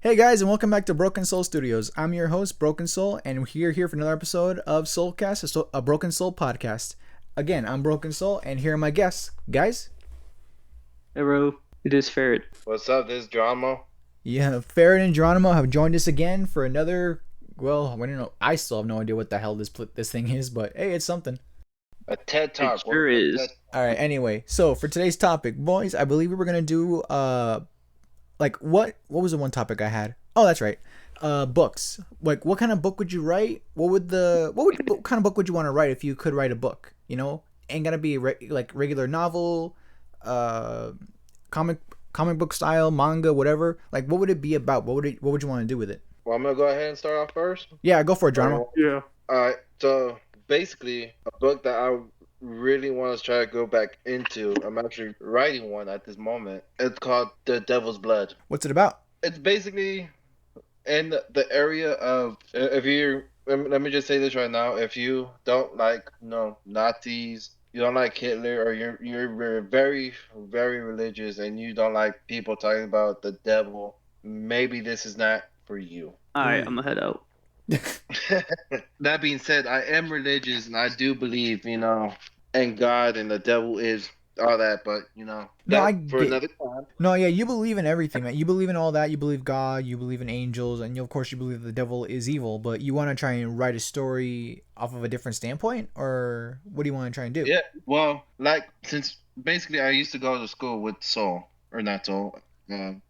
Hey guys, and welcome back to Broken Soul Studios. I'm your host, Broken Soul, and we're here for another episode of Soulcast, a Broken Soul podcast. Again, I'm Broken Soul, and here are my guests. Guys? Hello, it is Ferret. What's up, this drama? Yeah, Farron and Geronimo have joined us again for another. Well, I don't know. I still have no idea what the hell this thing is, but hey, it's something. A TED It Talk. sure is. All right. Anyway, so for today's topic, boys, I believe we were gonna do what was the one topic I had? Oh, that's right. Books. Like, what kind of book would you write? What kind of book would you want to write if you could write a book? You know, ain't gotta be like regular novel, uh, comic book style, manga, whatever. Like, what would it be about? What would you want to do with it? Well, I'm gonna go ahead and start off first. Yeah, go for it, drama. Yeah. Alright, so basically, a book that I really want to try to go back into, I'm actually writing one at this moment. It's called The Devil's Blood. What's it about? It's basically in the area of, if you, let me just say this right now, if you don't like, Nazis, you don't like Hitler, or you're very, very religious and you don't like people talking about the devil, maybe this is not for you. Alright, I'm gonna head out. That being said, I am religious and I do believe, in God and the devil is all that, but No, that I for get. another time. No, yeah, you believe in everything, man. You believe in all that. You believe God. You believe in angels, and of course, you believe the devil is evil. But you want to try and write a story off of a different standpoint, or what do you want to try and do? Yeah, well, like since basically I used to go to school with Soul, or not Soul,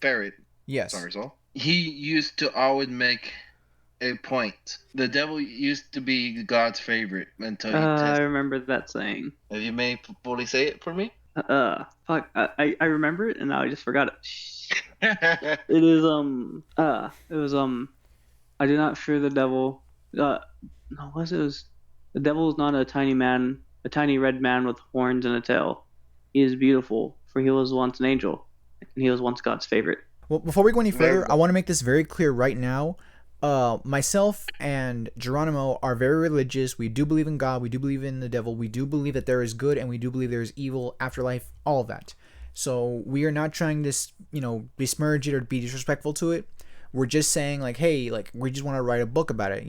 Ferret. Yes. Sorry, Soul. He used to always make a point. The devil used to be God's favorite until you I test. remember that saying. Have you may fully say it for me? Fuck. I remember it and now I just forgot it. It is it was I do not fear the devil. No, what it was the devil is not a tiny man, a tiny red man with horns and a tail. He is beautiful, for he was once an angel, and he was once God's favorite. Well, before we go any Very further, good. I want to make this very clear right now. Myself and Geronimo are very religious. We do believe in God. We do believe in the devil. We do believe that there is good, and we do believe there is evil, afterlife, all of that. So we are not trying to, besmirch it or be disrespectful to it. We're just saying like, hey, like we just want to write a book about it.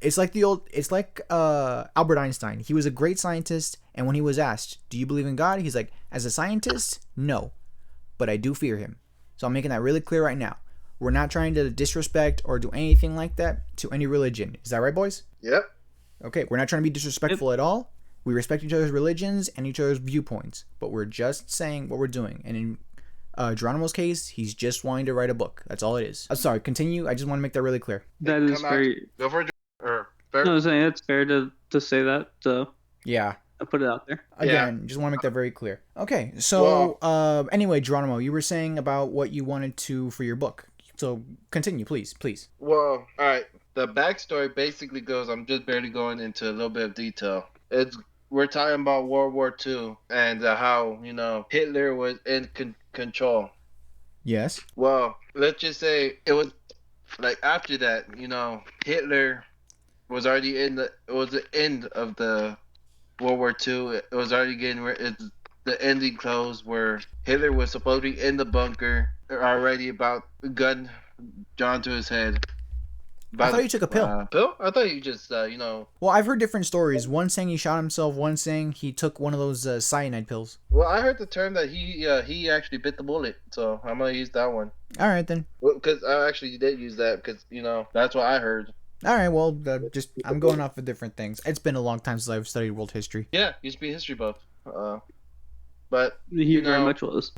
It's like Albert Einstein. He was a great scientist, and when he was asked, "Do you believe in God?" He's like, "As a scientist, no, but I do fear him." So I'm making that really clear right now. We're not trying to disrespect or do anything like that to any religion. Is that right, boys? Yep. Okay, we're not trying to be disrespectful at all. We respect each other's religions and each other's viewpoints, but we're just saying what we're doing. And in Geronimo's case, he's just wanting to write a book. That's all it is. Sorry, continue. I just want to make that really clear. That is Come out. very. Go for it. Or Ferret. No, I'm saying it's fair to say that. So Yeah. I put it out there. Again, just want to make that very clear. Okay, so anyway, Geronimo, you were saying about what you wanted to for your book. So continue, please. Well, all right. The backstory basically goes. I'm just barely going into a little bit of detail. We're talking about World War II and how Hitler was in control. Yes. Well, let's just say it was like after that. Hitler was already in the. It was the end of the World War II. It was already getting. It's the ending close where Hitler was supposed to be in the bunker already about gun drawn to his head. I thought you took a pill. Pill? I thought you just, Well, I've heard different stories. One saying he shot himself, one saying he took one of those cyanide pills. Well, I heard the term that he actually bit the bullet, so I'm gonna use that one. All right, then. Well, because I actually did use that because that's what I heard. All right, well, I'm going off of different things. It's been a long time since I've studied world history. Yeah, used to be a history buff. But He very much was.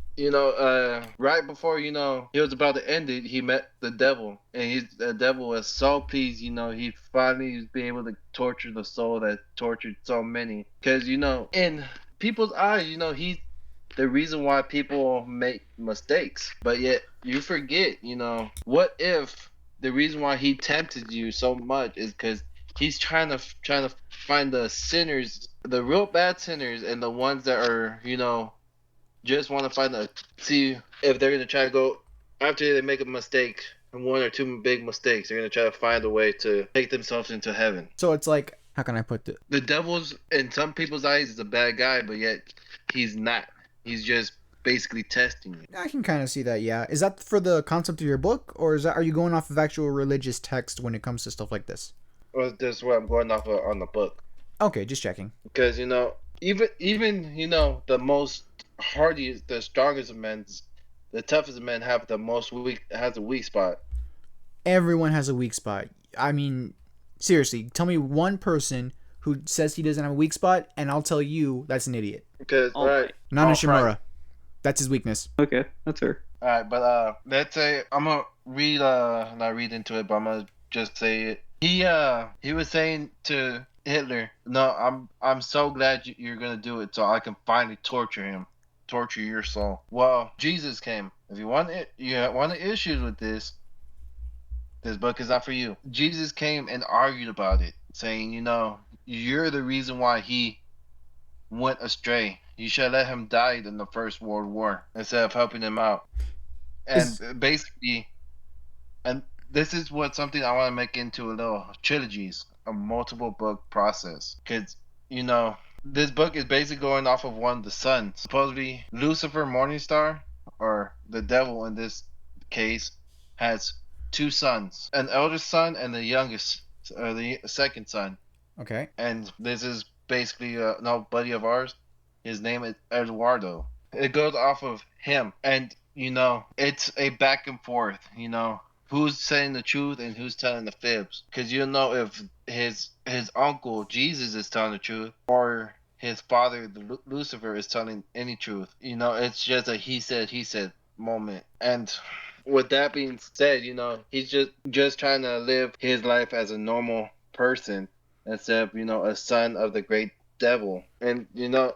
right before he was about to end it, he met the devil, and the devil was so pleased. He finally was being able to torture the soul that tortured so many. Because in people's eyes, he's the reason why people make mistakes. But yet you forget, what if the reason why he tempted you so much is because he's trying to find the sinners, the real bad sinners, and the ones that are just want to see if they're gonna try to go after they make a mistake, one or two big mistakes. They're gonna try to find a way to take themselves into heaven. So it's like, how can I put it? The devil's in some people's eyes is a bad guy, but yet he's not. He's just basically testing you. I can kind of see that. Yeah, is that for the concept of your book, or are you going off of actual religious text when it comes to stuff like this? Well, this is what I'm going off of on the book. Okay, just checking. Because even the most hardiest, the strongest of men, the toughest of men have the most weak has a weak spot. Everyone has a weak spot. I mean, seriously, tell me one person who says he doesn't have a weak spot, and I'll tell you that's an idiot. Because All right. Nana Christ. Shimura. That's his weakness. Okay, that's her. All right, but let's say I'm gonna read not read into it, but I'm gonna just say it. He was saying to Hitler, "No, I'm so glad you're gonna do it, so I can finally torture him, torture your soul." Well, Jesus came. If you want it, you want issues with this book is not for you. Jesus came and argued about it, saying, you're the reason why he went astray. You should let him die in the First World War instead of helping him out. And basically, and this is something I want to make into a little trilogies, a multiple book process. Because, this book is basically going off of one of the sons. Supposedly, Lucifer Morningstar, or the devil in this case, has two sons, an elder son and the youngest, the second son. Okay. And this is basically no buddy of ours. His name is Eduardo. It goes off of him, and it's a back and forth. Who's saying the truth and who's telling the fibs, because you don't know if his uncle Jesus is telling the truth or his father Lucifer is telling any truth. It's just a he said moment. And with that being said, he's just trying to live his life as a normal person instead of a son of the great devil. And no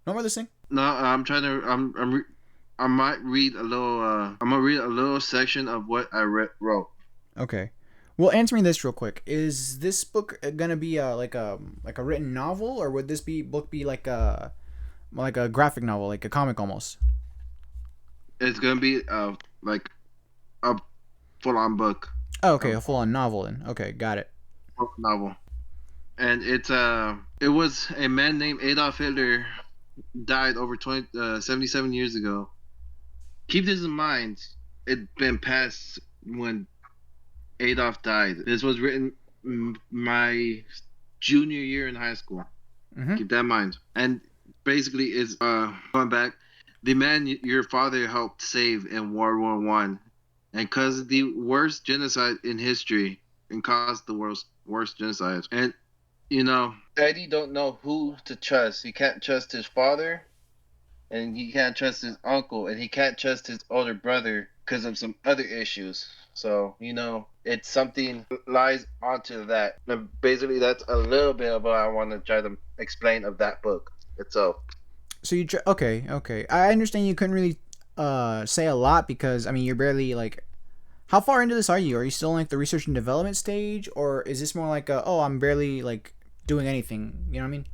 more this thing. No, I'm trying to. I might read a little. I'm gonna read a little section of what I wrote. Okay. Well, answer me this real quick. Is this book gonna be like a written novel, or would this book be like a graphic novel, like a comic almost? It's gonna be like a full-on book. Oh, okay, a full-on novel then. Okay, got it. Novel. And it was a man named Adolf Hitler died over 77 years ago. Keep this in mind. It's been past when Adolf died. This was written my junior year in high school. Mm-hmm. Keep that in mind. And basically, is going back, the man your father helped save in World War One, and caused the worst genocide in history, and caused the worst genocide. And Eddie don't know who to trust. He can't trust his father, and he can't trust his uncle, and he can't trust his older brother because of some other issues. So, it's something lies onto that. And basically, that's a little bit of what I want to try to explain of that book itself. So okay. I understand you couldn't really say a lot because, I mean, you're barely like, how far into this are you? Are you still in like the research and development stage, or is this more like I'm barely like doing anything? You know what I mean?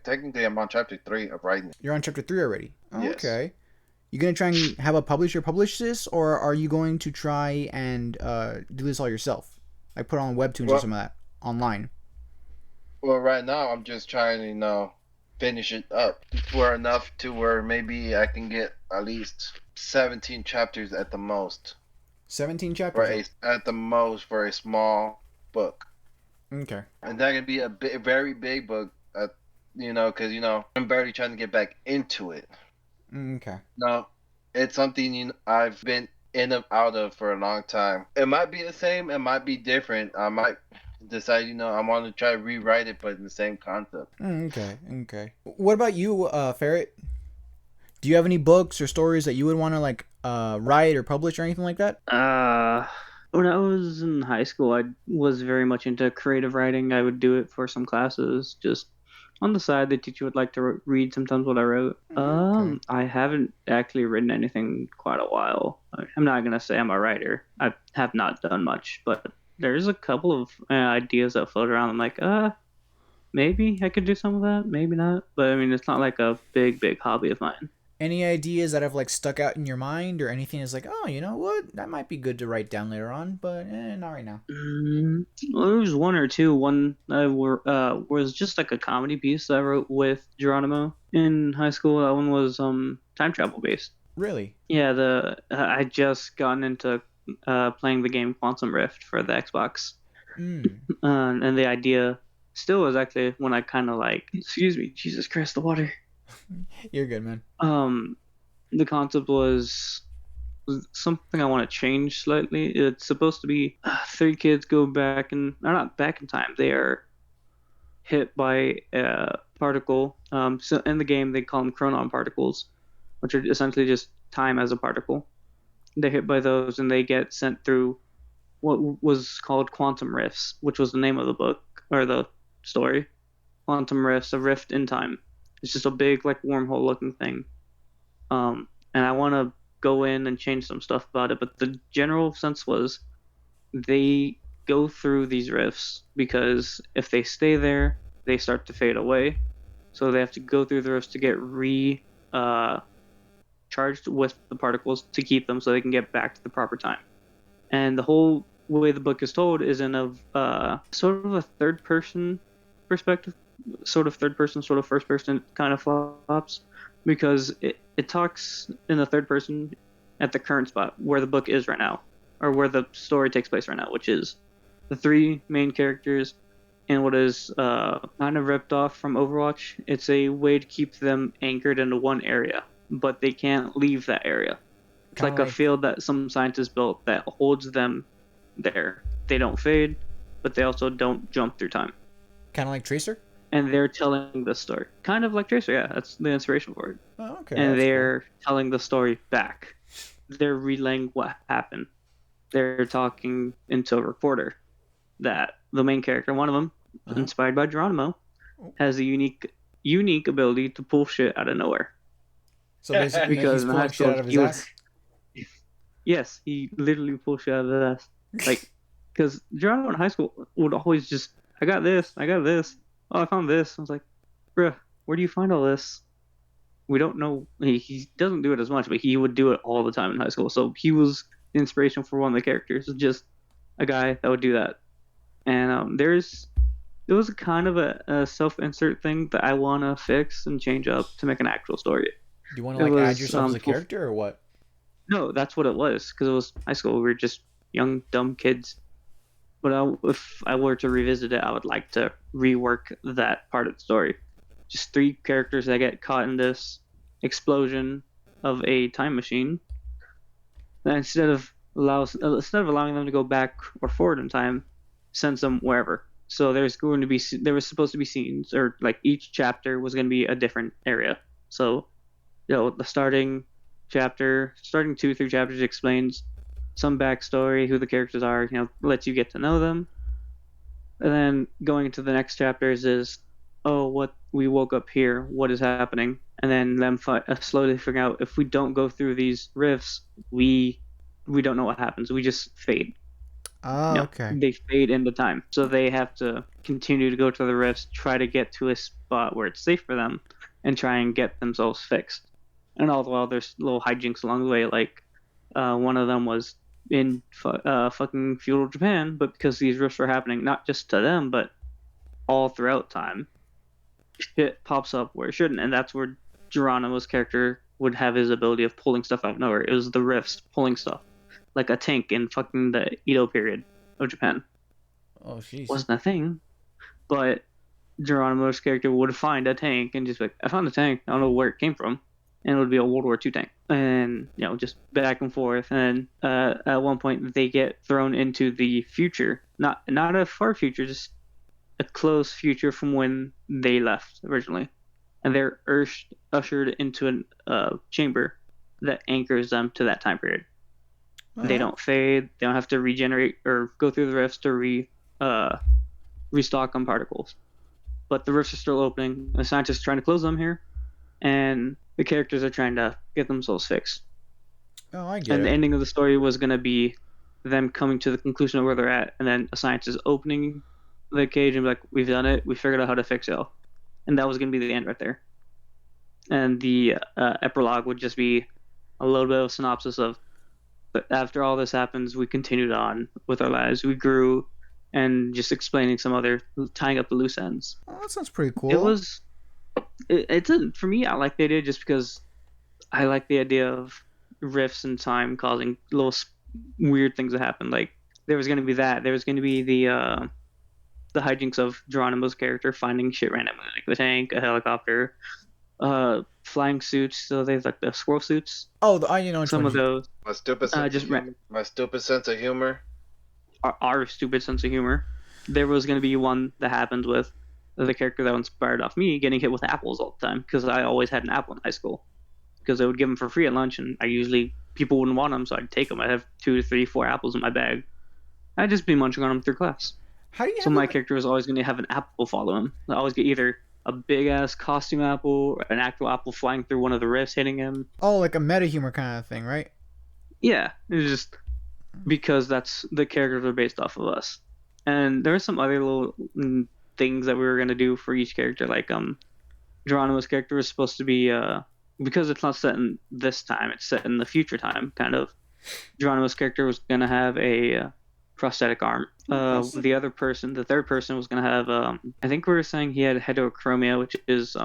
Technically, I'm on chapter 3 of writing. You're on chapter 3 already. Oh, Yes. Okay. You gonna try and have a publisher publish this, or are you going to try and do this all yourself? Like put on webtoons or some of that online? Well, right now, I'm just trying to, finish it up for enough to where maybe I can get at least 17 chapters at the most. 17 chapters? At the most for a small book. Okay. And that could be a very big book, because, I'm barely trying to get back into it. Okay. No, it's something I've been in and out of for a long time. It might be the same, it might be different. I might decide, I want to try to rewrite it, but in the same concept. Okay. What about you, Ferret? Do you have any books or stories that you would want to like write or publish or anything like that? When I was in high school, I was very much into creative writing. I would do it for some classes, just on the side. The teacher would like to read sometimes what I wrote. Okay. I haven't actually written anything quite a while. I'm not gonna say I'm a writer. I have not done much, but there's a couple of ideas that float around. I'm like, maybe I could do some of that, maybe not. But I mean, it's not like a big hobby of mine. Any ideas that have like stuck out in your mind, or anything that's like, oh, you know what, that might be good to write down later on, but not right now. Well, there was one or two. One was just like a comedy piece that I wrote with Geronimo in high school. That one was time travel based. Really? Yeah, the I just gotten into playing the game Quantum Rift for the Xbox, Mm. and the idea still was actually when I kind of like, excuse me, Jesus Christ, the water. You're good, man. Um, the concept was something I want to change slightly. It's supposed to be three kids go back in, or not back in time. They are hit by a particle. So in the game they call them chronon particles, which are essentially just time as a particle. They're hit by those and they get sent through what was called quantum rifts, which was the name of the book or the story. Quantum rifts, a rift in time. It's just a big like wormhole looking thing. And I want to go in and change some stuff about it, but the general sense was they go through these rifts because if they stay there, they start to fade away. So they have to go through the rifts to get uh, charged with the particles to keep them so they can get back to the proper time. And the whole way the book is told is in a sort of a third person perspective, sort of third person, sort of first person kind of flops because it talks in the third person at the current spot where the book is right now or where the story takes place right now, which is the three main characters and what is kind of ripped off from Overwatch. It's a way to keep them anchored into one area, but they can't leave that area. It's Kind of like a like field that some scientists built that holds them there. They don't fade, but they also don't jump through time. kind of like Tracer. And they're telling the story, kind of like Tracer. Yeah, that's the inspiration for it. Oh, okay, And that's cool. they're telling the story back. They're relaying what happened. They're talking into a recorder that the main character, one of them, Uh-huh. inspired by Geronimo, Oh. has a unique ability to pull shit out of nowhere. So basically, Because he's in high pulling shit school, out of his he was ass. yes, he literally pulls shit out of his ass. Like, because Geronimo in high school would always just, I got this, I got this. Oh, I found this. I was like, bruh, where do you find all this? We don't know. He doesn't do it as much, but he would do it all the time in high school. So he was the inspiration for one of the characters, just a guy that would do that. And there was a kind of a self-insert thing that I want to fix and change up to make an actual story. Do you want to It like add was yourself as a character or what? no, that's what it was because it was high school. We were just young, dumb kids. But if I were to revisit it, I would like to rework that part of the story. Just three characters that get caught in this explosion of a time machine. And instead of allowing them to go back or forward in time, sends them wherever. So there was supposed to be scenes, or like each chapter was going to be a different area. So the starting 2 3 chapters explains some backstory, who the characters are, lets you get to know them. And then going into the next chapters is, oh, what we woke up here, what is happening, and then them slowly figuring out if we don't go through these rifts, we don't know what happens. We just fade. Oh, okay. They fade into time, so they have to continue to go to the rifts, try to get to a spot where it's safe for them, and try and get themselves fixed. And all the while, there's little hijinks along the way. Like one of them was in fucking feudal Japan, but because these rifts were happening not just to them, but all throughout time, shit pops up where it shouldn't, and that's where Geronimo's character would have his ability of pulling stuff out of nowhere. It was the rifts pulling stuff, like a tank in fucking the Edo period of Japan. Oh, jeez. Wasn't a thing, but Geronimo's character would find a tank and just be like, I found a tank. I don't know where it came from, and it would be a World War II tank, and just back and forth. And at one point, they get thrown into the future, not a far future, just a close future from when they left originally, and they're ushered into a chamber that anchors them to that time period. They don't fade. They don't have to regenerate or go through the rifts to restock on particles. But the rifts are still opening. The scientists are trying to close them here, and the characters are trying to get themselves fixed. Oh, I get And the it. ending of the story was going to be them coming to the conclusion of where they're at, and then a scientist opening the cage and be like, "We've done it. We figured out how to fix it all," and that was going to be the end right there. and the epilogue would just be a little bit of a synopsis of. But after all this happens, we continued on with our lives. We grew, and just explaining some other tying up the loose ends. Oh, that sounds pretty It cool. was it's a, for me. I like the idea just because I like the idea of rifts in time causing little weird things to happen. Like there was going to be that. There was going to be the hijinks of Geronimo's character finding shit randomly, like the tank, a helicopter, flying suits. So they have like the squirrel suits. Oh, you know which Some one of you. those My stupid sense of just humor. My stupid sense of humor. our stupid sense of humor. There was going to be one that happened with the character that inspired off me getting hit with apples all the time because I always had an apple in high school because they would give them for free at lunch and I usually people wouldn't want them so I'd take them. I'd have 2, 3, 4 apples in my bag. I'd just be munching on them through class. How do you So have my them? character was always going to have an apple follow him. I always get either a big ass costume apple or an actual apple flying through one of the rifts hitting him. Oh, like a meta humor kind of thing, right? Yeah, it's just because that's the characters are based off of us. And there were some other little things that we were gonna do for each character. Like Geronimo's character was supposed to be because it's not set in this time, it's set in the future time, kind of. Geronimo's character was gonna have a prosthetic arm. The other person, the third person, was gonna have I think we were saying he had heterochromia, which is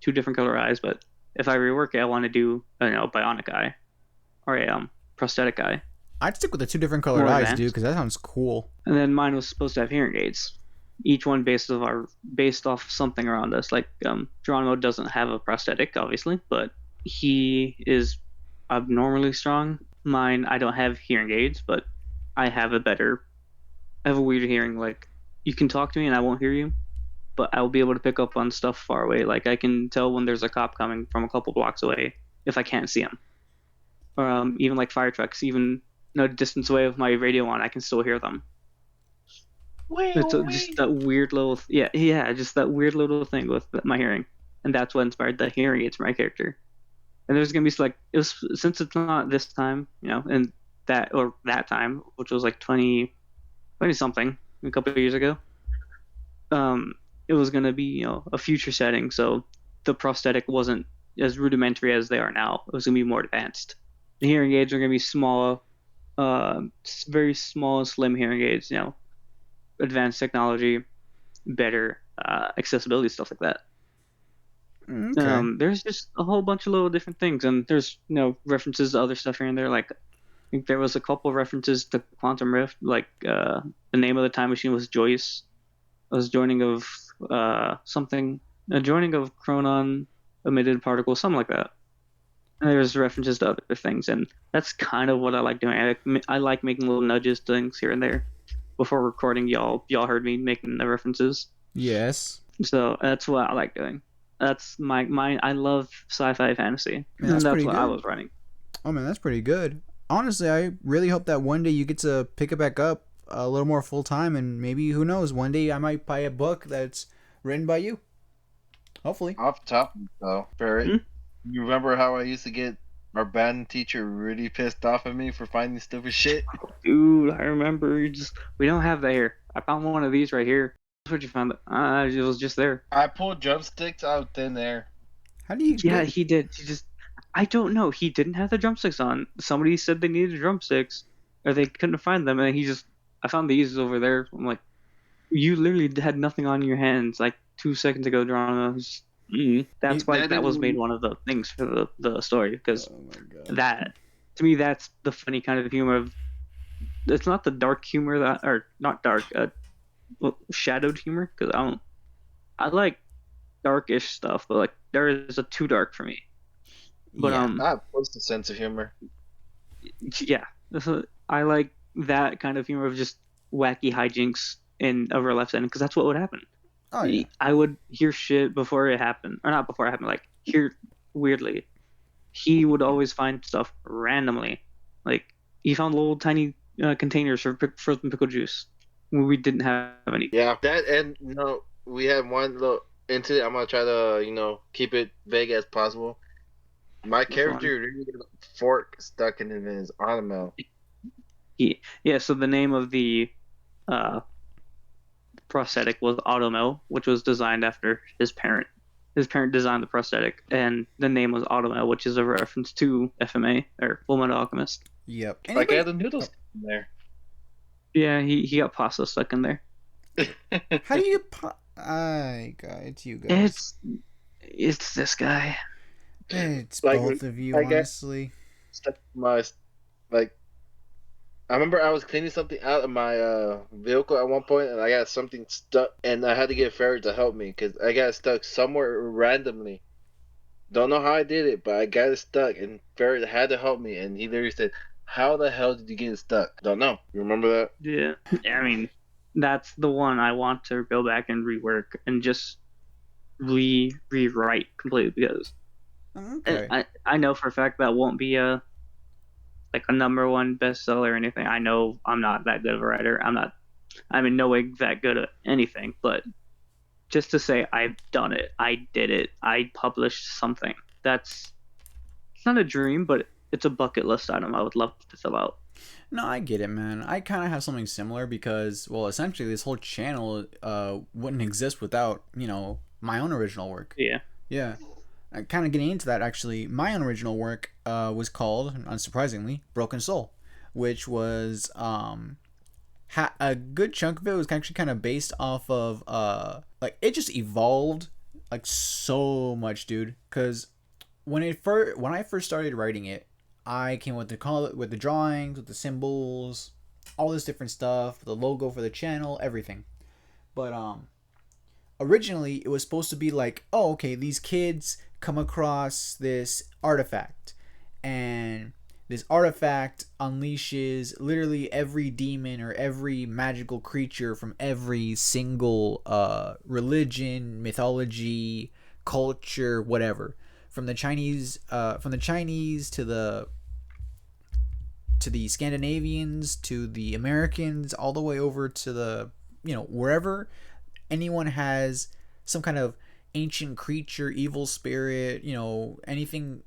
two different color eyes. But if I rework it, I want to do bionic eye or a prosthetic eye, I'd stick with the two different colored more eyes, dude, advanced. because that sounds cool. And then mine was supposed to have hearing aids, each one based off something around us. Like Geronimo doesn't have a prosthetic, obviously, but he is abnormally strong. Mine, I don't have hearing aids, but I have I have a weird hearing. Like you can talk to me and I won't hear you, but I'll be able to pick up on stuff far away. Like I can tell when there's a cop coming from a couple blocks away if I can't see him, or even like fire trucks, even no distance away with my radio on, I can still hear them. It's just that weird little, yeah, just that weird little thing with my hearing, and that's what inspired the hearing aids for my character. And there's gonna be like it was since it's not this time, and that time, which was like 20 something, a couple of years ago. It was gonna be a future setting, so the prosthetic wasn't as rudimentary as they are now. It was gonna be more advanced. The hearing aids are gonna be small, very small, slim hearing aids. Advanced technology, better accessibility, stuff like that. Okay. There's just a whole bunch of little different things, and there's references to other stuff here and there. Like I think there was a couple references to Quantum Rift, like the name of the time machine was Joyce. It was joining of something, a joining of chronon emitted particles, something like that. And there's references to other things, and that's kind of what I like doing. I like making little nudges, things here and there. Before recording, y'all heard me making the references, Yes. so that's what I like doing. That's my I love sci-fi fantasy, Man, and that's that's pretty what I good. was running. Oh man, that's pretty good. Honestly, I really hope that one day you get to pick it back up a little more full time, and maybe who knows, one day I might buy a book that's written by you. Hopefully. Off topic though, Barrett. Hmm? You remember how I used to get our band teacher really pissed off at me for finding stupid shit? Dude, I remember we don't have that here. I found one of these right here. That's what you found. It was just there. I pulled drumsticks out of thin air. How do you Yeah, get? he did. I don't know. He didn't have the drumsticks on. Somebody said they needed drumsticks, or they couldn't find them, and I found these over there. I'm like, you literally had nothing on your hands like 2 seconds ago, Geronimo. You, That's why That that was made didn't. one of the things for the story, because oh my god. that, to me, that's the funny kind of humor of. It's not the dark humor that, or not dark, shadowed humor, because I like darkish stuff, but like there is a too dark for me. But Yeah. What's the sense of humor? yeah, I like that kind of humor of just wacky hijinks in a real life setting because that's what would happen. Oh yeah. I would hear shit before it happened, or not before it happened, like hear weirdly. He would always find stuff randomly. Like he found little tiny containers for frozen pickle juice when we didn't have any. Yeah, that and we had one little incident. I'm gonna try to keep it vague as possible. My Which one? character really got a fork stuck in his arm. Yeah, so the name of the uh, prosthetic was Automo, which was designed after his parent. his parent designed the prosthetic, and the name was Automail, which is a reference to FMA or Full Metal Alchemist. Yep. Like I Anybody? had the noodles Oh, in there. Yeah, he got pasta stuck in there. how do you? I got it's you guys. It's it's this guy. It's Like both of you, I got honestly. stuck in my like. I remember I was cleaning something out of my vehicle at one point, and I got something stuck, and I had to get Ferry to help me because I got stuck somewhere randomly. Don't know how I did it, but I got it stuck, and Ferry had to help me, and he literally said, "How the hell did you get it stuck?" Don't know. You remember that? Yeah, I mean, that's the one I want to go back and rework and just rewrite completely because Okay. I know for a fact that won't be a like a number one bestseller or anything. I know I'm not that good of a writer. I'm in no way that good at anything, but just to say I've done it, I did it, I published something. That's it's not a dream, but it's a bucket list item I would love to fill out. No, I get it, man. I kind of have something similar because, well, essentially, this whole channel wouldn't exist without, my own original work. Yeah. Yeah. Kind of getting into that, actually, my own original work was called, unsurprisingly, Broken Soul, which was a good chunk of it was actually kind of based off of like it just evolved like so much, dude. Because when I first started writing it, I came with with the drawings, with the symbols, all this different stuff, the logo for the channel, everything. But originally it was supposed to be like, oh, okay, these kids come across this artifact, and this artifact unleashes literally every demon or every magical creature from every single religion, mythology, culture, whatever. From the Chinese to the Scandinavians to the Americans, all the way over to the wherever anyone has some kind of ancient creature, evil spirit, anything,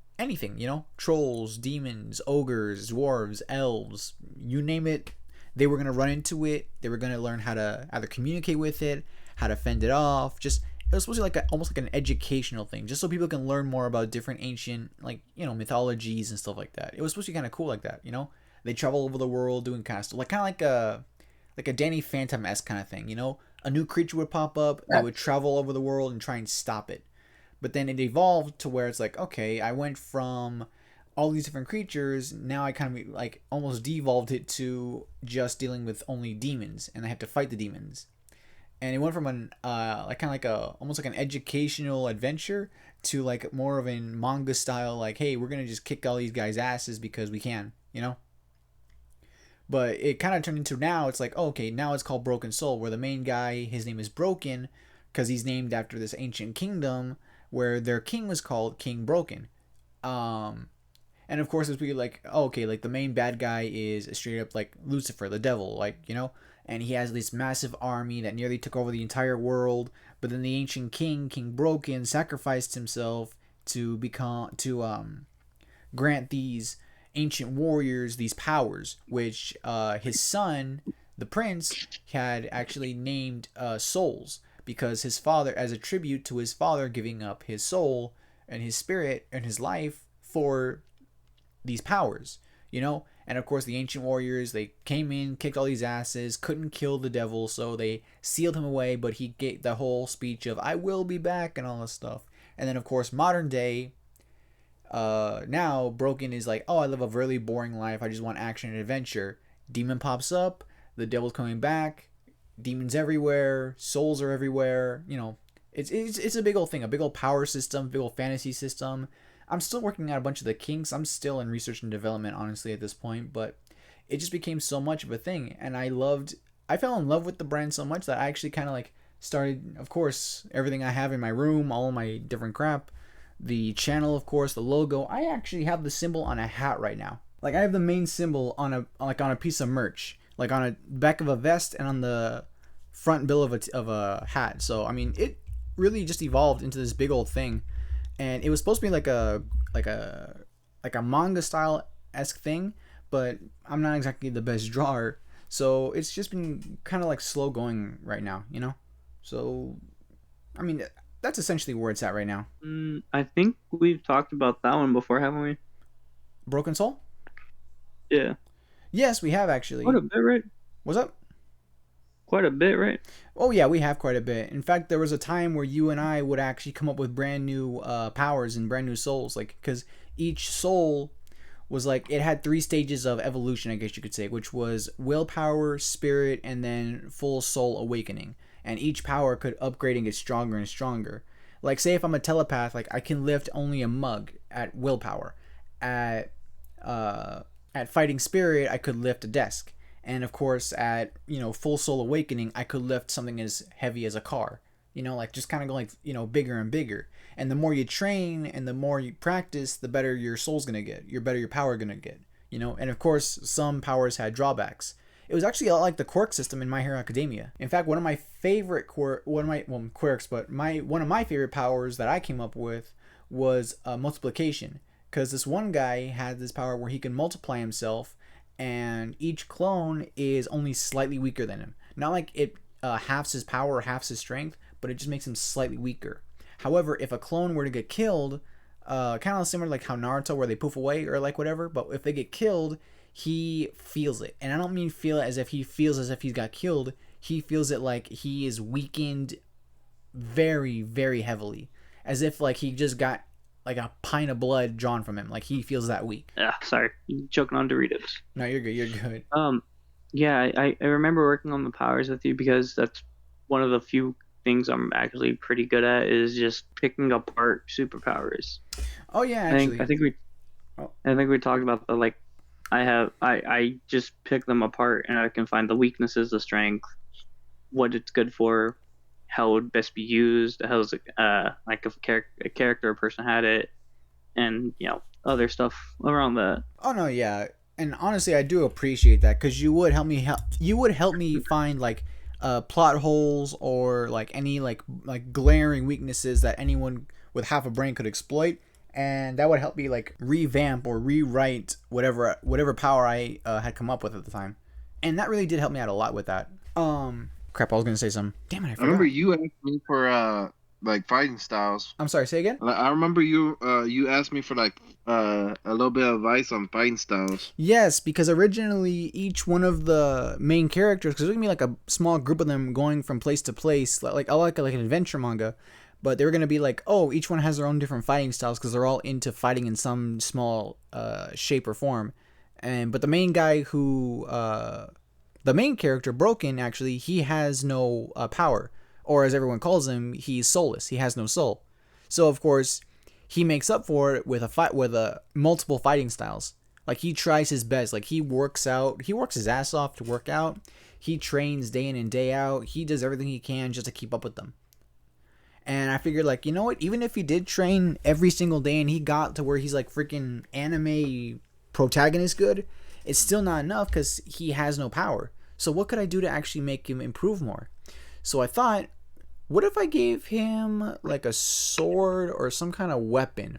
trolls, demons, ogres, dwarves, elves, you name it, they were going to run into it. They were going to learn how to either communicate with it, how to fend it off. Just it was supposed to be like almost like an educational thing, just so people can learn more about different ancient, like, mythologies and stuff like that. It was supposed to be kind of cool like that. They travel over the world doing kind of stuff, kind of like a Danny Phantom-esque kind of thing. A new creature would pop up, they would travel over the world and try and stop it. But then it evolved to where it's like, okay, I went from all these different creatures, now I kind of like almost devolved it to just dealing with only demons, and I have to fight the demons. And it went from an like kind of like a almost like an educational adventure to like more of a manga style, like, hey, we're gonna just kick all these guys' asses because we can. But it kind of turned into, now it's like, oh, okay, now it's called Broken Soul, where the main guy, his name is Broken because he's named after this ancient kingdom where their king was called King Broken. Um, and of course, it's we like, oh, okay, like the main bad guy is straight up like Lucifer, the devil, and he has this massive army that nearly took over the entire world. But then the ancient king, King Broken, sacrificed himself to grant these ancient warriors these powers, which his son, the prince, had actually named souls, because his father, as a tribute to his father giving up his soul and his spirit and his life for these powers. And of course, the ancient warriors, they came in, kicked all these asses, couldn't kill the devil, so they sealed him away. But he gave the whole speech of "I will be back" and all this stuff. And then, of course, modern day, now Broken is like, oh, I live a really boring life, I just want action and adventure. Demon pops up, the devil's coming back, demons everywhere, souls are everywhere. It's a big old thing, a big old power system, big old fantasy system. I'm still working out a bunch of the kinks. I'm still in research and development, honestly, at this point. But it just became so much of a thing, and I fell in love with the brand so much that I actually kind of like started, of course, everything I have in my room, all my different crap, the channel, of course, the logo. I actually have the symbol on a hat right now. Like, I have the main symbol on a piece of merch, like on a back of a vest and on the front bill of a hat. So I mean, it really just evolved into this big old thing, and it was supposed to be like a manga style esque thing, but I'm not exactly the best drawer, so it's just been kind of like slow going right now. So I mean, That's essentially where it's at right now. I think we've talked about that one before, haven't we? Broken Soul? Yeah. Yes, we have Quite actually. a bit, right? What's up? Quite a bit, right? Oh yeah, we have quite a bit. In fact, there was a time where you and I would actually come up with brand new powers and brand new souls, like because each soul was like it had three stages of evolution, I guess you could say, which was willpower, spirit, and then full soul awakening. And each power could upgrade and get stronger and stronger. Like say if I'm a telepath, like I can lift only a mug at willpower. At uh, at fighting spirit, I could lift a desk. And of course, at full soul awakening, I could lift something as heavy as a car. Like just kind of going bigger and bigger. And the more you train and the more you practice, the better your soul's gonna get. Your better your power gonna get. And of course, some powers had drawbacks. It was actually a lot like the quirk system in My Hero Academia. In fact, one of my favorite quirks, but one of my favorite powers that I came up with was multiplication. Because this one guy had this power where he can multiply himself, and each clone is only slightly weaker than him. Not like it halves his power or halves his strength, but it just makes him slightly weaker. However, if a clone were to get killed, kind of similar like how Naruto, where they poof away or like whatever, but if they get killed, he feels it. And I don't mean feel it as if he feels as if he's got killed. He feels it like he is weakened very, very heavily. As if like he just got like a pint of blood drawn from him. Like he feels that weak. Yeah, sorry. Choking on Doritos. No, you're good. You're good. Yeah, I remember working on the powers with you because that's one of the few things I'm actually pretty good at is just picking apart superpowers. Oh yeah, I think actually. I think we Oh. I think we talked about the like I just pick them apart and I can find the weaknesses, the strength, what it's good for, how it would best be used, how's it like if a character or person had it, and other stuff around that. Oh no, yeah. And honestly, I do appreciate that because you would help me find like plot holes or like any like glaring weaknesses that anyone with half a brain could exploit, and that would help me like revamp or rewrite whatever power I had come up with at the time, and that really did help me out a lot with that. Crap, I was gonna say something. Damn it, I I forgot. remember you asked me for like fighting styles. I'm sorry. Say again. Like, I remember you asked me for like a little bit of advice on fighting styles. Yes, because originally each one of the main characters, because there's gonna be like a small group of them going from place to place, like I like an adventure manga, but they're gonna be like, oh, each one has their own different fighting styles because they're all into fighting in some small shape or form, but the main guy the main character Broken actually he has no power, or as everyone calls him, he's soulless. He has no soul. So of course he makes up for it with multiple fighting styles. Like he tries his best. Like he works his ass off to work out. He trains day in and day out. He does everything he can just to keep up with them. And I figured like, you know what, even if he did train every single day and he got to where he's like freaking anime protagonist good, it's still not enough because he has no power. So what could I do to actually make him improve more? So I thought, what if I gave him like a sword or some kind of weapon?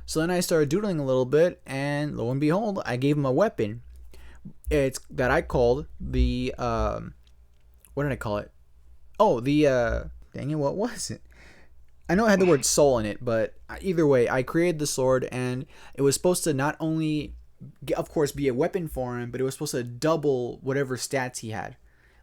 So then I started doodling a little bit, and lo and behold, I gave him a weapon. It's that I called the what did I call it? Oh, the dang it, what was it? I know it had the word soul in it, but either way, I created the sword, and it was supposed to not only, of course, be a weapon for him, but it was supposed to double whatever stats he had.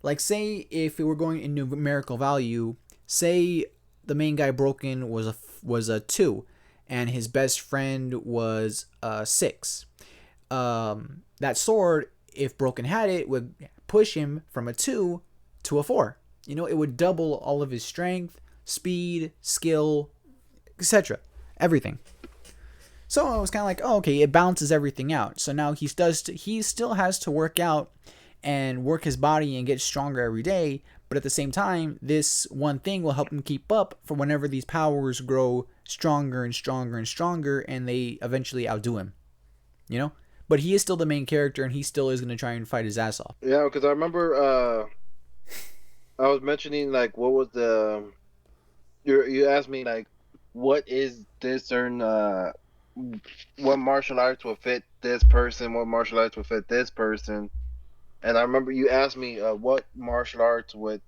Like, say if it were going in numerical value, say the main guy Broken was a 2, and his best friend was a 6. That sword, if Broken had it, would push him from a 2 to a 4. It would double all of his strength, speed, skill, etc. Everything. So it was kind of like, oh, okay, it balances everything out. So now he still has to work out and work his body and get stronger every day, but at the same time, this one thing will help him keep up for whenever these powers grow stronger and stronger and stronger, and they eventually outdo him. But he is still the main character, and he still is going to try and fight his ass off. Yeah, because I remember I was mentioning like what was the you asked me like what is this certain what martial arts will fit this person, what martial arts will fit this person. And I remember you asked me what martial arts would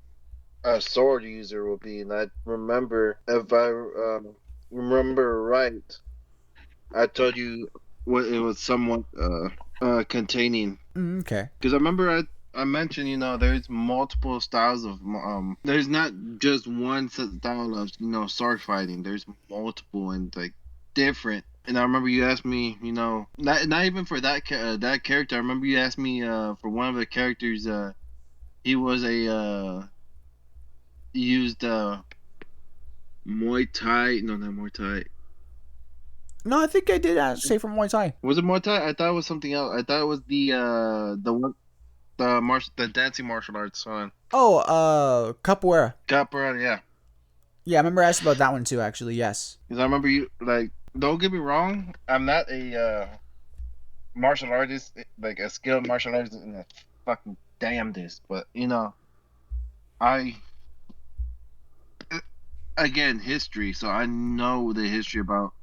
a sword user will be. And I remember, if I remember right, I told you what it was somewhat containing. Okay. Because I remember I mentioned, there's multiple styles of there's not just one style of sword fighting. There's multiple and like different. And I remember you asked me, not even for that character. I remember you asked me for one of the characters. He was a used Muay Thai. No, not Muay Thai. No, I think I did say from Muay Thai. Was it Muay Thai? I thought it was something else. I thought it was the one the dancing martial arts one. Oh, capoeira. Capoeira, yeah. Yeah, I remember asking about that one too. Actually, yes. Because I remember you like. Don't get me wrong. I'm not a martial artist, like a skilled martial artist in the fucking damnedest. But I again history, so I know the history about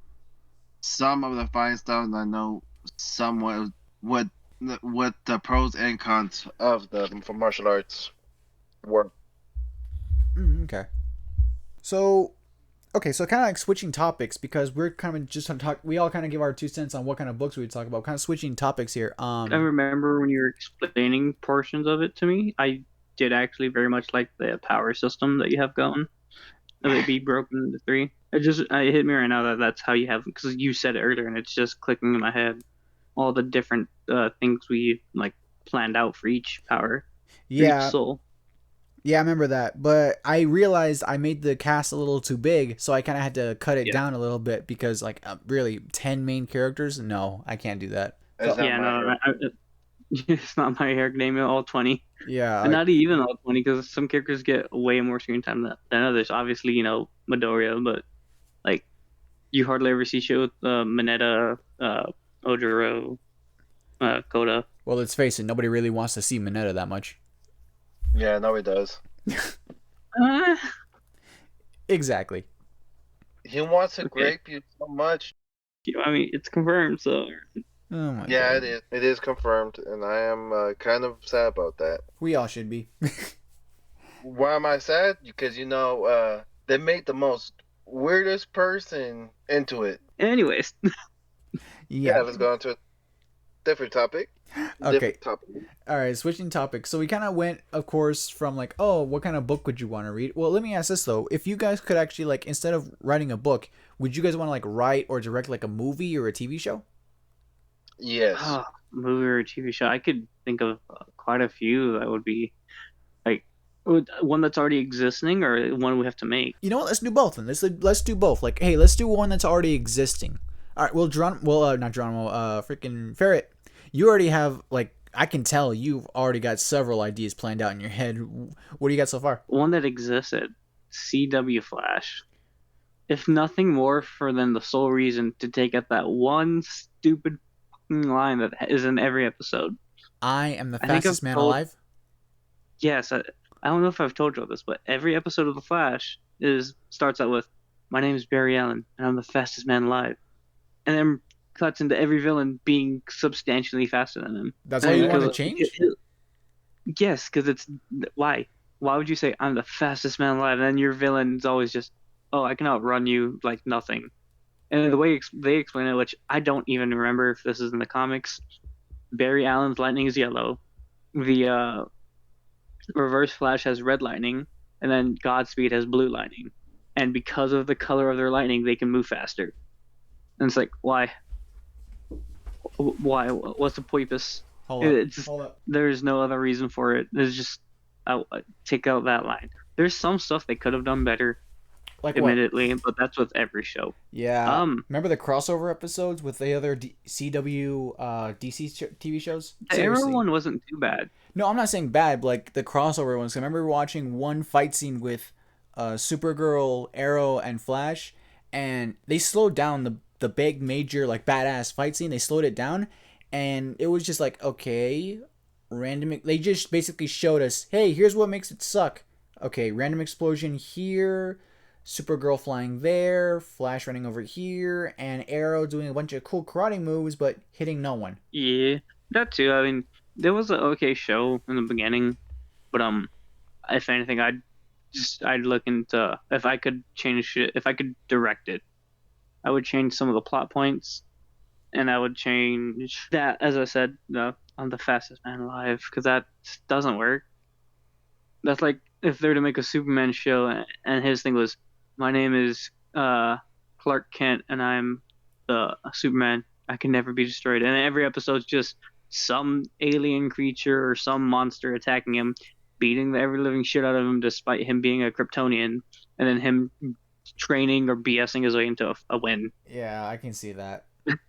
some of the fighting styles. And I know somewhat what the pros and cons of the for martial arts were. Okay. So, okay, so kind of like switching topics because we're kind of just talk. We all kind of give our 2 cents on what kind of books we would talk about. Kind of switching topics here. I remember when you were explaining portions of it to me, I did actually very much like the power system that you have going. Of it be broken into three. It hit me right now that that's how you have, because you said it earlier and it's just clicking in my head. All the different things we like planned out for each power, for each Yeah, soul. yeah, I remember that. But I realized I made the cast a little too big, so I kind of had to cut it Yeah. down a little bit because like really 10 main characters. No, I can't do that. It's So not Yeah, my no, hero. it's not my hair. Name it all 20. yeah, And like not even all 20, because some characters get way more screen time than others. Obviously, Midoriya, but like you hardly ever see shit with Mineta, Ojiro, Koda. well, let's face it, nobody really wants to see Mineta that much. Yeah, no, he does. Uh, Exactly. He wants to okay. grape you so much. I mean, it's confirmed, so Oh my Yeah, god. it is. It is confirmed, and I am kind of sad about that. We all should be. Why am I sad? Because they made the most weirdest person into it. anyways. Yeah, Yeah. let's go on to a different topic. Okay. Different topic. All right, switching topics. So we kind of went, of course, from like, oh, what kind of book would you want to read? Well, let me ask this though: if you guys could actually like, instead of writing a book, would you guys want to like write or direct like a movie or a TV show? Yes. Movie or TV show. I could think of quite a few that would be like one that's already existing or one we have to make. You know what? Let's do both. Then let's do both. Like, hey, let's do one that's already existing. All right. Well, not Geronimo. Freaking Ferret. You already have like. I can tell you've already got several ideas planned out in your head. What do you got so far? One that existed, CW Flash. If nothing more for than the sole reason to take out that one stupid fucking line that is in every episode. I am the I think I've fastest man told alive. yes, I don't know if I've told you all this, but every episode of The Flash starts out with, "My name is Barry Allen, and I'm the fastest man alive," and then cuts into every villain being substantially faster than him. That's And all you it want to goes, change? yes, because it's why? Why would you say I'm the fastest man alive, and then your villain's always just, "Oh, I can outrun you like nothing." And the way they explain it, which I don't even remember if this is in the comics, Barry Allen's lightning is yellow. The Reverse Flash has red lightning, and then Godspeed has blue lightning. And because of the color of their lightning, they can move faster. And it's like, why? Why? What's the purpose? Hold up. It's just, Hold up. there's no other reason for it. There's just take out that line. There's some stuff they could have done better, Like what? admittedly, but that's with every show. Yeah. Remember the crossover episodes with the other CW DC TV shows? The Arrow Seriously. one wasn't too bad. No, I'm not saying bad, but like the crossover ones. I remember watching one fight scene with Supergirl, Arrow, and Flash, and they slowed down the big major like badass fight scene. They slowed it down, and it was just like okay, random. They just basically showed us, hey, here's what makes it suck. Okay, random explosion here, Supergirl flying there, Flash running over here, and Arrow doing a bunch of cool karate moves but hitting no one. Yeah, that too. I mean, there was an okay show in the beginning, but if anything, I'd I'd look into if I could change it, if I could direct it, I would change some of the plot points, and I would change that, as I said, I'm the fastest man alive, because that doesn't work. That's like if they were to make a Superman show, and his thing was, my name is Clark Kent, and I'm the Superman. I can never be destroyed. And every episode's just some alien creature or some monster attacking him, beating the ever living shit out of him, despite him being a Kryptonian, and then him training or BSing his way into a win. Yeah, I can see that.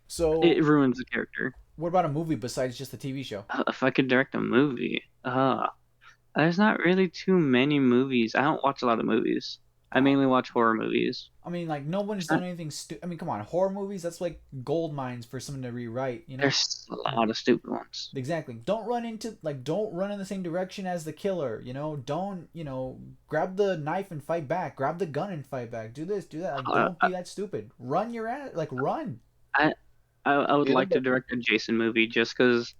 So, It ruins the character. what about a movie besides just a TV show? If I could direct a movie, there's not really too many movies. I don't watch a lot of movies. I Oh, mainly watch horror movies. I mean, like no one's Uh, done anything I mean, come on, horror movies. That's like gold mines for someone to rewrite. There's a lot of stupid ones. Exactly. Don't run in the same direction as the killer. Don't grab the knife and fight back. Grab the gun and fight back. Do this, do that. Like, Uh, don't be that stupid. Run your ass. Like, run. I I would You know, like to direct a Jason movie just because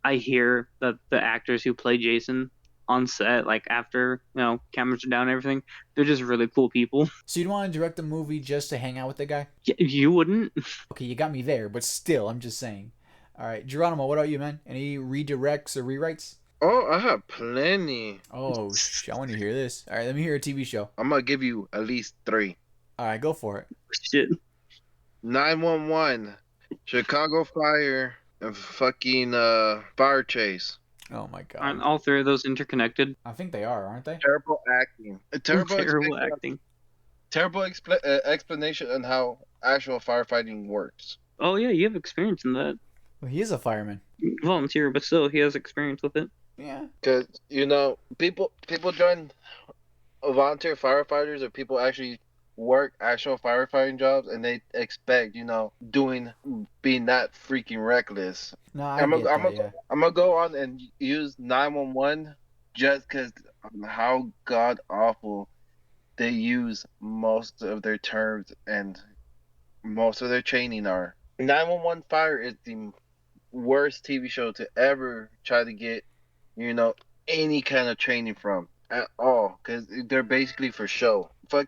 I hear that the actors who play Jason on set, like after cameras are down and everything, they're just really cool people. So you'd want to direct a movie just to hang out with the guy? You wouldn't? Okay, you got me there, but still, I'm just saying. All right, Geronimo, what about you, man? Any redirects or rewrites? oh, I have plenty. Oh, I want to hear this. All right, let me hear a TV show. I'm gonna give you at least three. All right, go for it. Shit. 911, Chicago Fire, and fucking Fire Chase. Oh my Aren't god. all three of those interconnected? I think they are, aren't they? Terrible acting. Terrible acting. Terrible explanation on how actual firefighting works. Oh yeah, you have experience in that. Well, he is a fireman. Volunteer, but still, he has experience with it. Yeah. Cause people join volunteer firefighters or people actually work actual firefighting jobs and they expect being that freaking reckless. No, I get that. Yeah. I'm gonna go on and use 911 just because how god awful they use most of their terms and most of their training are. 911 Fire is the worst TV show to ever try to get, any kind of training from at all because they're basically for show. Fuck,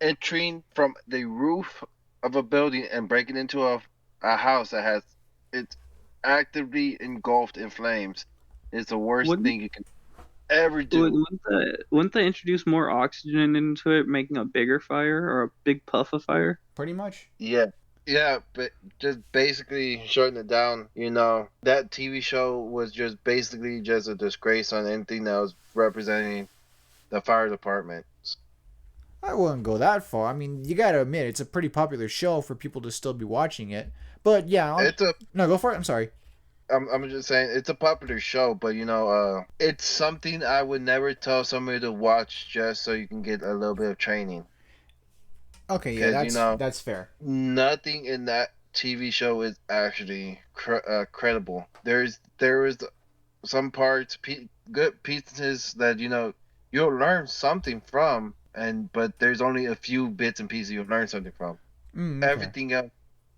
entering from the roof of a building and breaking into a house that has it's actively engulfed in flames is the worst Wouldn't thing you can ever do. wouldn't they introduce more oxygen into it, making a bigger fire or a big puff of fire? Pretty much. Yeah. Yeah, but just basically shorting it down, that TV show was just basically just a disgrace on anything that was representing the fire department. I wouldn't go that far. I mean, you gotta admit it's a pretty popular show for people to still be watching it. But yeah, no, go for it. I'm sorry. I'm just saying it's a popular show, but it's something I would never tell somebody to watch just so you can get a little bit of training. Okay, yeah, 'Cause, that's fair. Nothing in that TV show is actually credible. There is some parts, good pieces that you'll learn something from, but there's only a few bits and pieces you'll learn something from. Okay. Everything else,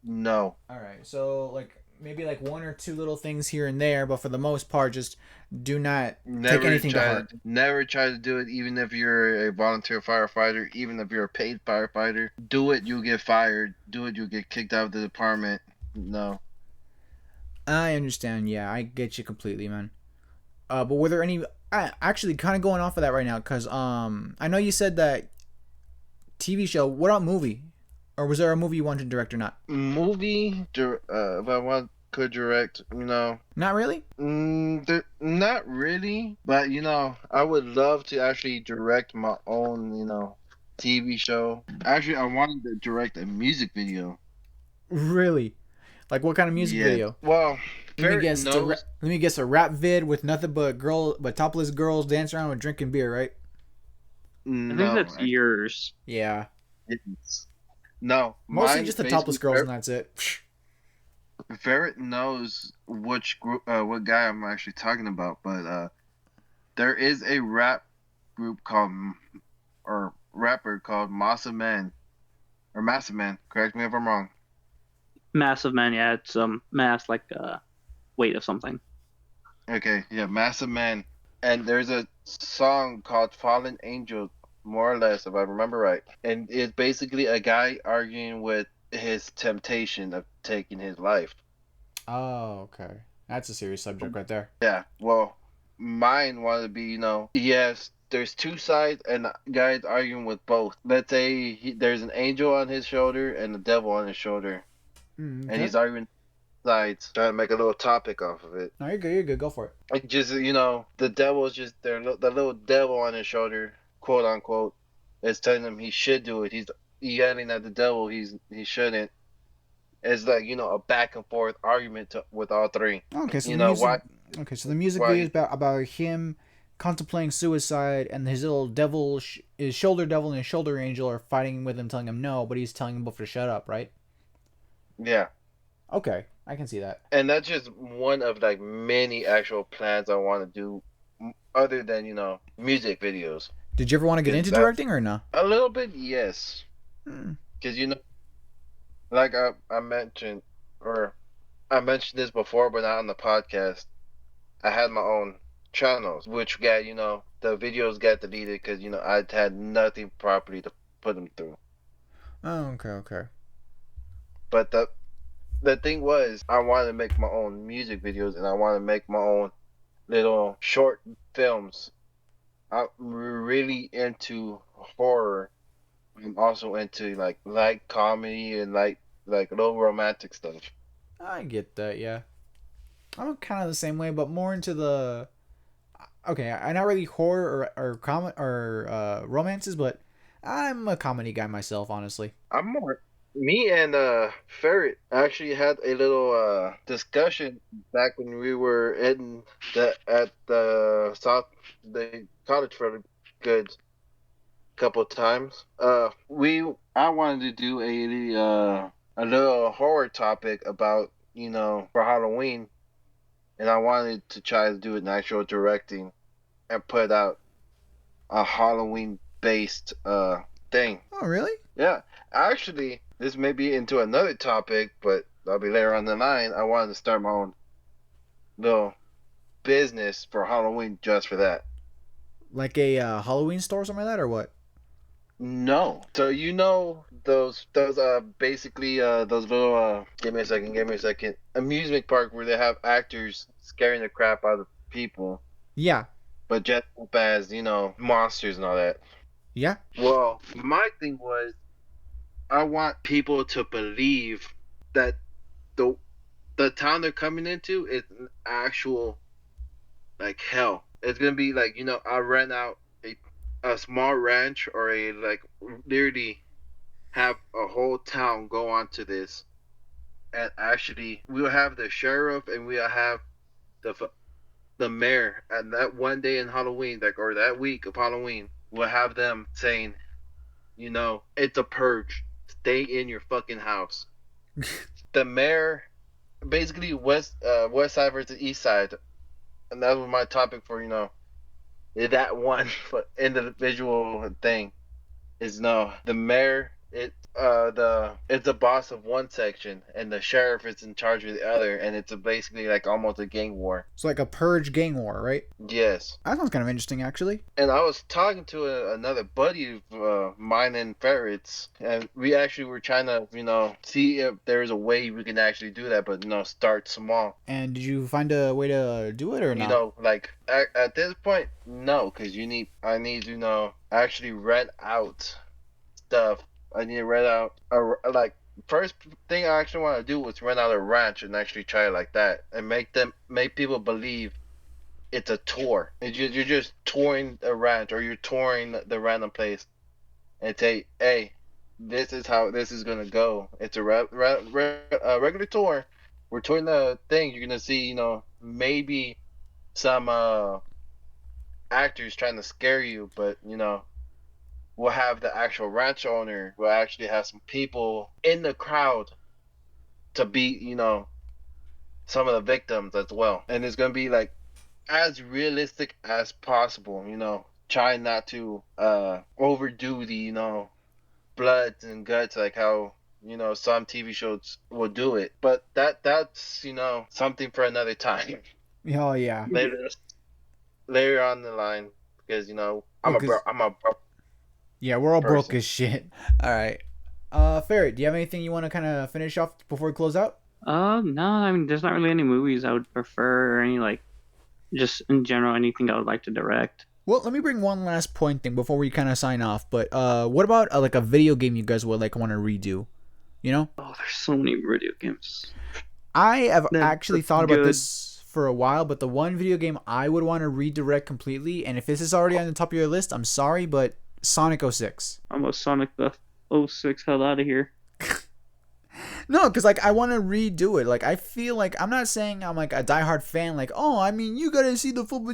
no. All right. So like maybe like one or two little things here and there, but for the most part, just do not take anything to heart. Never try to do it, even if you're a volunteer firefighter, even if you're a paid firefighter. Do it, you'll get fired. Do it, you'll get kicked out of the department. No. I understand. Yeah, I get you completely, man. But were there any? Actually, kind of going off of that right now, cause I know you said that TV show. What about movie? Or was there a movie you wanted to direct or not? Movie, if I could direct, Not really. not really, but I would love to actually direct my own, TV show. Actually, I wanted to direct a music video. Really? Like what kind of music video? Well, Let me guess. A rap vid with nothing but topless girls dancing around with drinking beer, right? I No, think that's yours. Yeah. No, Mostly just the topless girls, and that's it. Ferret knows which group, what guy I'm actually talking about, but there is a rap group or rapper called Massa Man, or Massa Man. Correct me if I'm wrong. Massive Man, yeah, it's mass like weight of something. Okay, yeah, Massa Man, and there's a song called "Fallen Angel," more or less, if I remember right, and it's basically a guy arguing with his temptation of taking his life. Oh, okay. That's a serious subject right there. Yeah, well, mine wanted to be, yes, there's two sides, and the guy's arguing with both. Let's say there's an angel on his shoulder and the devil on his shoulder, and Okay. he's arguing sides, trying to make a little topic off of it. No, you're good. You're good. Go for it. Like just, the devil is just there, the little devil on his shoulder, quote unquote, is telling him he should do it. He's yelling at the devil. He shouldn't. It's like a back and forth argument with all three. Okay, so You the know music. why? Okay, so the music video is Why? about him contemplating suicide, and his little devil, his shoulder devil and his shoulder angel are fighting with him, telling him no, but he's telling him both to shut up, right? Yeah. Okay, I can see that. And that's just one of like many actual plans I want to do, other than music videos. Did you ever want to get Cause into that's directing or no? a little bit, yes. Hmm. Because like I mentioned, or I mentioned this before, but not on the podcast. I had my own channels, which got the videos got deleted because I had nothing properly to put them through. Oh, okay, okay. But the thing was, I wanted to make my own music videos, and I wanted to make my own little short films. I'm really into horror. I'm also into like light comedy and like little romantic stuff. I get that. Yeah, I'm kind of the same way, but more into the. Okay, I'm not really horror or romances, but I'm a comedy guy myself, honestly. I'm more Me and Ferret actually had a little discussion back when we were in at the college for a good couple of times. I wanted to do a little horror topic about for Halloween, and I wanted to try to do an actual directing and put out a Halloween based thing. Oh, really? Yeah, actually, this may be into another topic, but that'll be later on the line. I wanted to start my own little business for Halloween just for that. Like a Halloween store or something like that, or what? No. So those basically those little give me a second amusement park where they have actors scaring the crap out of people, Yeah, but just up as monsters and all that. yeah. Well, my thing was I want people to believe that the the town they're coming into is an actual like hell. It's gonna be like I rent out a small ranch or a like literally have a whole town go onto this, and actually we'll have the sheriff and we'll have the mayor, and that one day in Halloween, like or that week of Halloween, we'll have them saying, it's a purge. Stay in your fucking house. The mayor, basically west side versus east side, and that was my topic for that one individual thing is no the mayor it's the boss of one section and the sheriff is in charge of the other, and it's basically like almost a gang war. It's like a purge gang war, right? Yes. That sounds kind of interesting, actually. And I was talking to another buddy of mine and Ferrets, and we actually were trying to see if there's a way we can actually do that, but start small. And did you find a way to do it or not? Like at this point, no, because I need to actually rent out stuff. I need to rent out like first thing I actually want to do was rent out a ranch and actually try it like that and make people believe it's a tour. You're just touring a ranch or you're touring the random place and say, hey, this is how this is gonna go. It's a regular tour. We're touring the thing. You're gonna see maybe some actors trying to scare you, but we'll have the actual ranch owner. We'll actually have some people in the crowd to be, some of the victims as well. And it's gonna be like as realistic as possible. Try not to overdo the blood and guts like how some TV shows will do it. But that's something for another time. Oh, yeah. Later. later on the line because Oh, cause I'm a broke yeah, we're all broke person. as shit. All right. Ferret, do you have anything you want to kind of finish off before we close out? No, I mean, there's not really any movies I would prefer or any like just in general anything I would like to direct. Well, let me bring one last point thing before we kind of sign off. But what about like a video game you guys would like want to redo? You know, Oh, there's so many video games I have that actually are thought about good. this for a while, but the one video game I would want to redirect completely, and if this is already on the top of your list, I'm sorry, but Sonic 06. Almost Sonic the '06 hell out of here. No, because like I want to redo it. Like I feel like I'm not saying I'm like a diehard fan. Like oh, I mean you gotta see the full. No,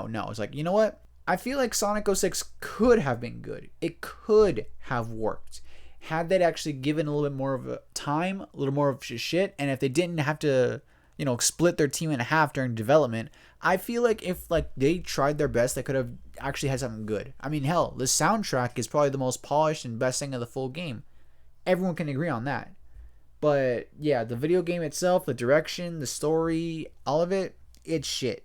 no. It's like you know what? I feel like Sonic 06 could have been good. It could have worked had they actually given a little bit more of a time, a little more of shit, and if they didn't have to, split their team in half during development. I feel like if like they tried their best, they could have actually had something good. I mean, hell, the soundtrack is probably the most polished and best thing of the full game. Everyone can agree on that. But yeah, the video game itself, the direction, the story, all of it, it's shit.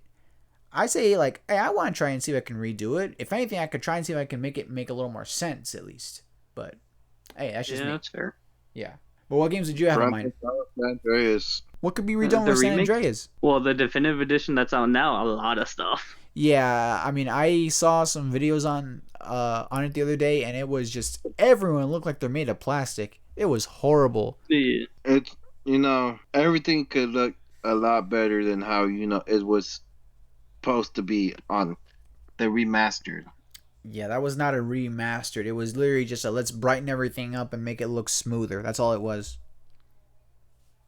I say like, hey, I want to try and see if I can redo it. If anything, I could try and see if I can make it make a little more sense at least. But hey, that's just Yeah, me. that's fair. Yeah. But what games did you have in Grand mind? Theft Auto San Andreas. What could be redone The with San remake, Andreas? well, the definitive edition that's out now, a lot of stuff. Yeah, I mean, I saw some videos on it the other day, and it was just everyone looked like they're made of plastic. It was horrible. Yeah, It's everything could look a lot better than how it was supposed to be on the remastered. Yeah, that was not a remastered. It was literally just a let's brighten everything up and make it look smoother. That's all it was.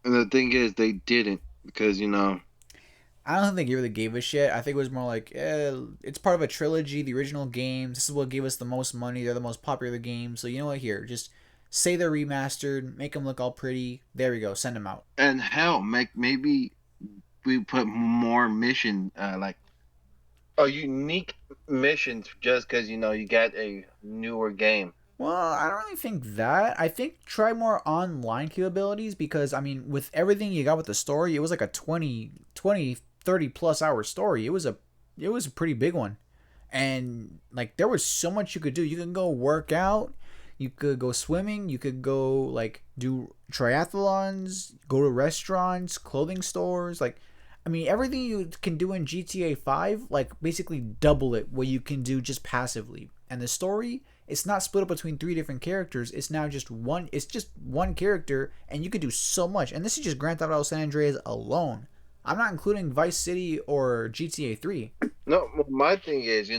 And the thing is, they didn't because I don't think they really gave a shit. I think it was more like, it's part of a trilogy, the original games. This is what gave us the most money. They're the most popular games. So you know what? Here, just say they're remastered, make them look all pretty. There we go. Send them out. and hell, maybe we put more mission like a unique missions just because you got a newer game. Well, I don't really think that. I think try more online capabilities because, I mean, with everything you got with the story, it was like a 30 plus hour story. It was a pretty big one. And like there was so much you could do. You can go work out, you could go swimming, you could go like do triathlons, go to restaurants, clothing stores, like I mean everything you can do in GTA 5 like basically double it what you can do just passively. And the story it's not split up between three different characters. It's just one character and you could do so much. And this is just Grand Theft Auto San Andreas alone. I'm not including Vice City or GTA 3. No, my thing is,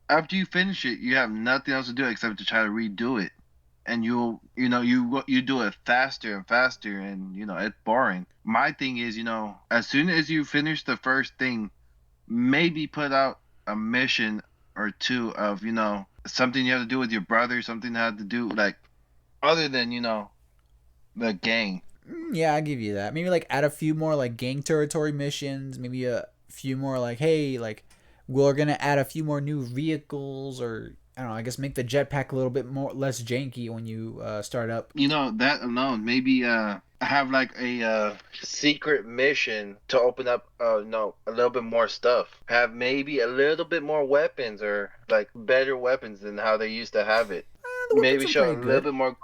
after you finish it, you have nothing else to do except to try to redo it, and you do it faster and faster, and it's boring. My thing is, as soon as you finish the first thing, maybe put out a mission or two of something you have to do with your brother, something you have to do like other than the gang. Yeah, I give you that. Maybe like add a few more like gang territory missions. Maybe a few more like, hey, like we're gonna add a few more new vehicles, or I don't know. I guess make the jetpack a little bit more less janky when you start up. That alone, maybe have like a secret mission to open up no a little bit more stuff. Have maybe a little bit more weapons or like better weapons than how they used to have it. The weapons Maybe are show a pretty little good. bit more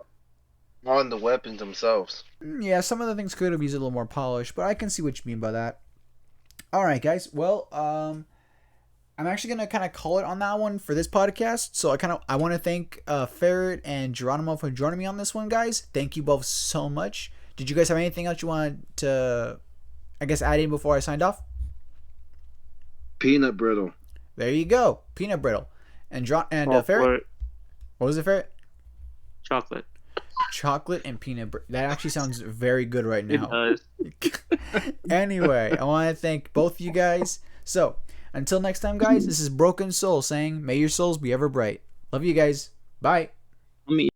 on the weapons themselves. Yeah, some of the things could have used a little more polish, but I can see what you mean by that. All right, guys. Well, I'm actually gonna kind of call it on that one for this podcast. So I want to thank Ferret and Geronimo for joining me on this one, guys. Thank you both so much. Did you guys have anything else you wanted to, I guess, add in before I signed off? Peanut brittle. There you go, peanut brittle, and Ferret. What was it, Ferret? Chocolate. Chocolate and peanut butter. That actually sounds very good right It now. does. Anyway, I want to thank both you guys. So, until next time, guys, this is Broken Soul saying, may your souls be ever bright. Love you guys. Bye. I mean,